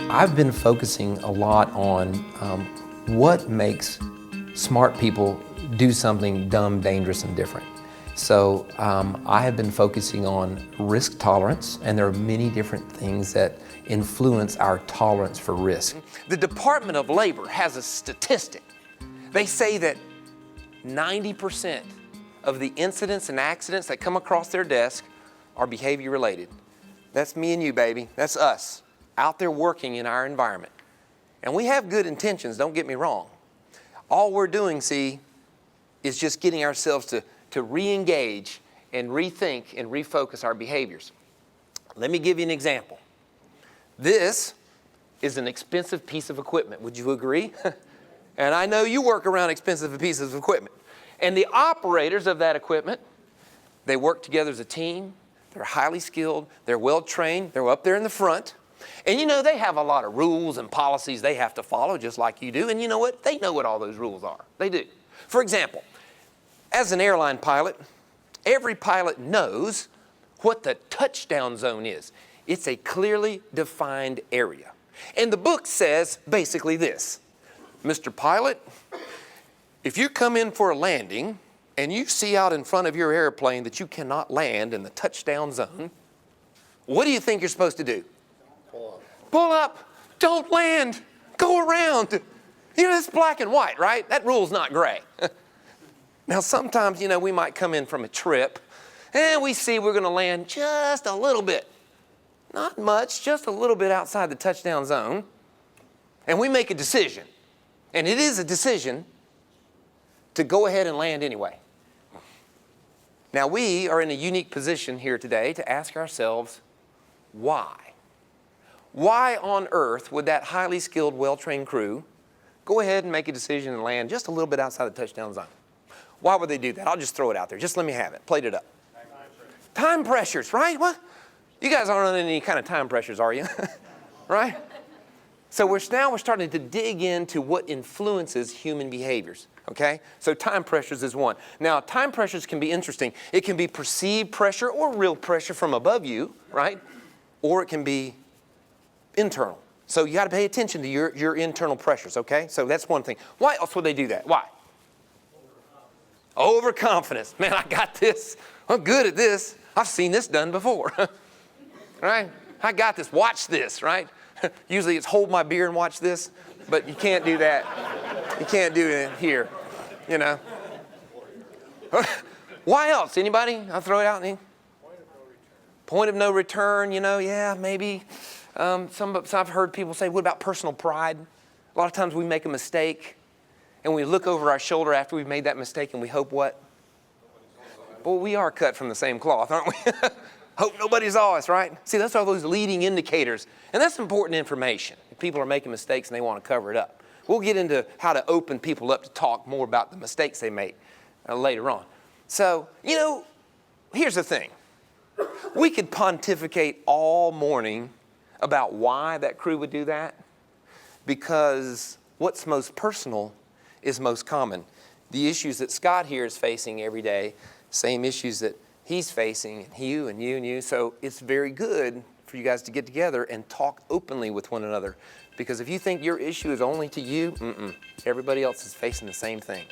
I've been focusing a lot on what makes smart people do something dumb, dangerous, and different. So I have been focusing on risk tolerance, and there are many different things that influence our tolerance for risk. The Department of Labor has a statistic. They say that 90% of the incidents and accidents that come across their desk are behavior related. That's me and you, baby. That's us out there working in our environment. And we have good intentions, don't get me wrong. All we're doing, see, is just getting ourselves to re-engage and rethink and refocus our behaviors. Let me give you an example. This is an expensive piece of equipment. Would you agree? And I know you work around expensive pieces of equipment. And the operators of that equipment, they work together as a team. They're highly skilled. They're well trained. They're up there in the front. And you know, they have a lot of rules and policies they have to follow just like you do. And you know what? They know what all those rules are. They do. For example, as an airline pilot, every pilot knows what the touchdown zone is. It's a clearly defined area. And the book says basically this: Mr. Pilot, if you come in for a landing and you see out in front of your airplane that you cannot land in the touchdown zone, what do you think you're supposed to do? Pull up. Pull up. Don't land. Go around. You know, it's black and white, right? That rule's not gray. Now, sometimes, you know, we might come in from a trip and we see we're going to land just a little bit. Not much, just a little bit outside the touchdown zone. And we make a decision. And it is a decision to go ahead and land anyway. Now, we are in a unique position here today to ask ourselves, why? Why on earth would that highly skilled, well-trained crew go ahead and make a decision and land just a little bit outside the touchdown zone? Why would they do that? I'll just throw it out there. Just let me have it. Plate it up. Time pressures, right? What? You guys aren't under any kind of time pressures, are you? Right? So we're starting to dig into what influences human behaviors, okay? So time pressures is one. Now, time pressures can be interesting. It can be perceived pressure or real pressure from above you, right? Or it can be internal. So you got to pay attention to your internal pressures, okay? So that's one thing. Why else would they do that? Why? Overconfidence. Man, I got this. I'm good at this. I've seen this done before. Right? I got this. Watch this, right? Usually it's hold my beer and watch this, but you can't do that. You can't do it here, you know. Why else? Anybody? I'll throw it out. Point of no return, you know, yeah, maybe. I've heard people say, what about personal pride? A lot of times we make a mistake and we look over our shoulder after we've made that mistake and we hope what? Well, we are cut from the same cloth, aren't we? Hope nobody saw us, right? See, that's all those leading indicators. And that's important information. If people are making mistakes and they want to cover it up. We'll get into how to open people up to talk more about the mistakes they make later on. So, you know, here's the thing. We could pontificate all morning about why that crew would do that, because what's most personal is most common. The issues that Scott here is facing every day, same issues that he's facing, and you and you and you. So it's very good for you guys to get together and talk openly with one another. Because if you think your issue is only to you, everybody else is facing the same thing.